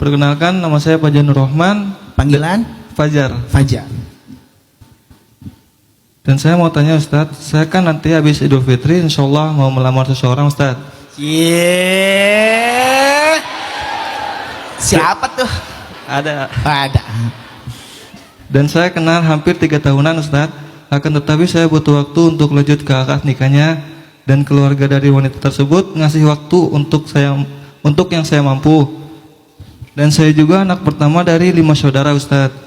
Perkenalkan, nama saya Fajar Nur Rahman. Panggilan? Fajar. Fajar. Dan saya mau tanya Ustadz, saya kan nanti habis Idul Fitri insya Allah mau melamar seseorang Ustadz. Siapa tuh? Ada. Ada. Dan saya kenal hampir 3 tahunan Ustadz. Akan tetapi saya butuh waktu untuk lanjut ke akad nikahnya. Dan keluarga dari wanita tersebut ngasih waktu untuk yang saya mampu. Dan saya juga anak pertama dari 5 saudara Ustadz.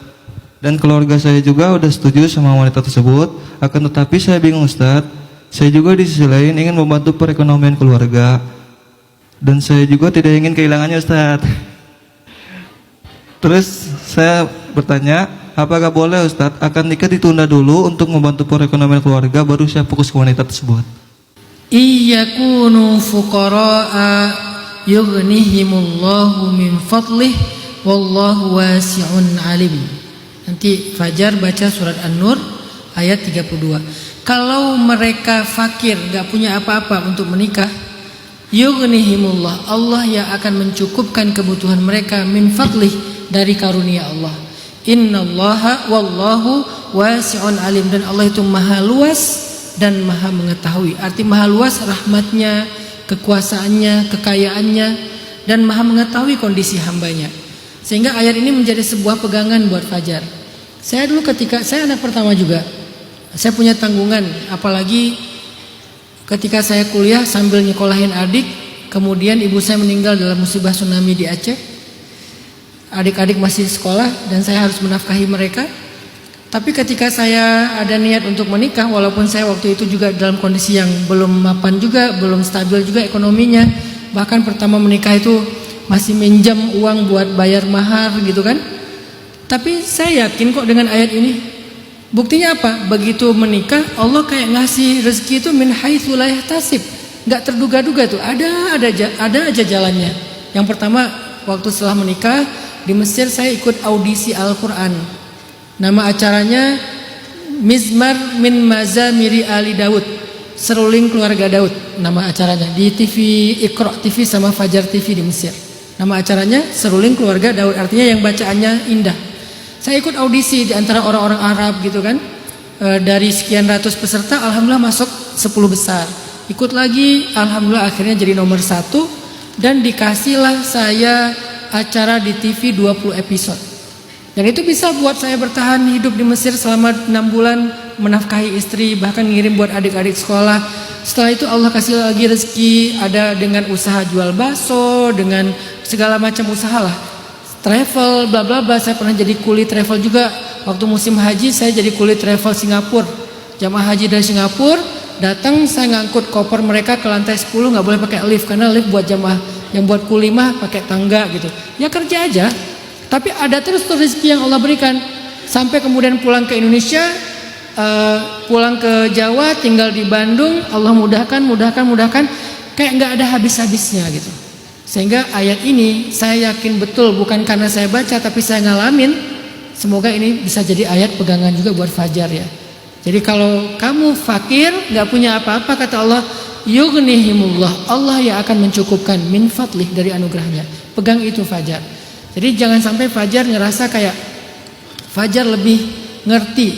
Dan keluarga saya juga udah setuju sama wanita tersebut. Akan tetapi saya bingung Ustadz. Saya juga di sisi lain ingin membantu perekonomian keluarga. Dan saya juga tidak ingin kehilangannya Ustadz. Terus saya bertanya, apakah boleh Ustadz akan nikah ditunda dulu untuk membantu perekonomian keluarga, baru saya fokus ke wanita tersebut? Iyakunu fuqara'a yughnihimullahu min fadlih wallahu wasi'un alim. Nanti Fajar baca surat An-Nur ayat 32. Kalau mereka fakir, gak punya apa-apa untuk menikah, yughnihimullah, Allah yang akan mencukupkan kebutuhan mereka min fadlih, dari karunia Allah. Innallaha wallahu wasi'un alim, dan Allah itu maha luas dan maha mengetahui. Arti maha luas rahmatnya, kekuasaannya, kekayaannya, dan maha mengetahui kondisi hambanya. Sehingga ayat ini menjadi sebuah pegangan buat Fajar. Saya dulu ketika saya anak pertama juga, saya punya tanggungan, apalagi ketika saya kuliah sambil nyekolahin adik, kemudian ibu saya meninggal dalam musibah tsunami di Aceh. Adik-adik masih sekolah dan saya harus menafkahi mereka. Tapi ketika saya ada niat untuk menikah, walaupun saya waktu itu juga dalam kondisi yang belum mapan juga, belum stabil juga ekonominya, bahkan pertama menikah itu masih minjam uang buat bayar mahar gitu kan. Tapi saya yakin kok dengan ayat ini. Buktinya apa? Begitu menikah, Allah kayak ngasih rezeki itu min haitsu la yahtasib, nggak terduga-duga tuh. Ada aja jalannya. Yang pertama, waktu setelah menikah di Mesir saya ikut audisi Al-Quran. Nama acaranya Mizmar min Mazamiri Ali Daud, seruling keluarga Daud. Nama acaranya di TV Iqra TV sama Fajar TV di Mesir. Nama acaranya seruling keluarga Daud, artinya yang bacaannya indah. Saya ikut audisi di antara orang-orang Arab gitu kan. Dari sekian ratus peserta, alhamdulillah masuk 10 besar. Ikut lagi, alhamdulillah akhirnya jadi nomor 1. Dan dikasihlah saya acara di TV 20 episode. Dan itu bisa buat saya bertahan hidup di Mesir selama 6 bulan, menafkahi istri, bahkan ngirim buat adik-adik sekolah. Setelah itu Allah kasih lagi rezeki, ada dengan usaha jual bakso, dengan segala macam usaha lah. Travel, bla bla bla. Saya pernah jadi kuli travel juga. Waktu musim haji saya jadi kuli travel Singapura. Jamaah haji dari Singapura datang, saya ngangkut koper mereka ke lantai 10, nggak boleh pakai lift karena lift buat jamaah yang buat kuli mah pakai tangga gitu. Ya kerja aja. Tapi ada terus rezeki yang Allah berikan. Sampai kemudian pulang ke Indonesia, pulang ke Jawa, tinggal di Bandung, Allah mudahkan, kayak nggak ada habis-habisnya gitu. Sehingga ayat ini saya yakin betul, bukan karena saya baca tapi saya ngalamin. Semoga ini bisa jadi ayat pegangan juga buat Fajar ya. Jadi kalau kamu fakir, nggak punya apa-apa, kata Allah, yughnihimullah, Allah yang akan mencukupkan min fadlih, dari anugerahnya. Pegang itu Fajar. Jadi jangan sampai Fajar ngerasa kayak Fajar lebih ngerti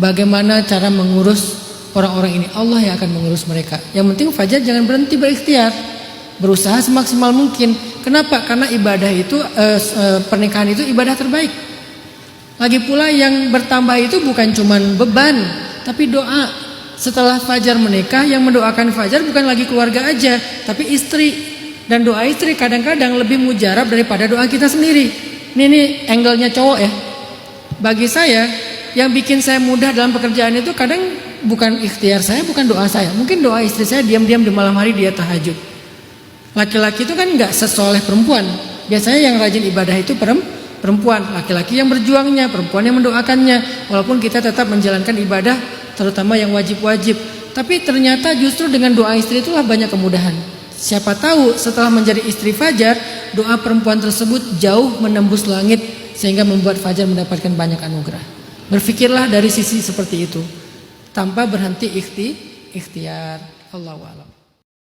bagaimana cara mengurus orang-orang ini. Allah yang akan mengurus mereka. Yang penting Fajar jangan berhenti berikhtiar, berusaha semaksimal mungkin. Kenapa? Karena ibadah itu pernikahan itu ibadah terbaik. Lagi pula yang bertambah itu bukan cuma beban, tapi doa. Setelah Fajar menikah, yang mendoakan Fajar bukan lagi keluarga aja, tapi istri. Dan doa istri kadang-kadang lebih mujarab daripada doa kita sendiri. Ini angle-nya cowok ya. Bagi saya, yang bikin saya mudah dalam pekerjaan itu kadang bukan ikhtiar saya, bukan doa saya. Mungkin doa istri saya diam-diam di malam hari dia tahajud. Laki-laki itu kan nggak sesoleh perempuan. Biasanya yang rajin ibadah itu perempuan. Laki-laki yang berjuangnya, perempuan yang mendoakannya. Walaupun kita tetap menjalankan ibadah, terutama yang wajib-wajib. Tapi ternyata justru dengan doa istri itulah banyak kemudahan. Siapa tahu setelah menjadi istri Fajar, doa perempuan tersebut jauh menembus langit sehingga membuat Fajar mendapatkan banyak anugerah. Berpikirlah dari sisi seperti itu, tanpa berhenti ikhtiar. Allahu a'lam.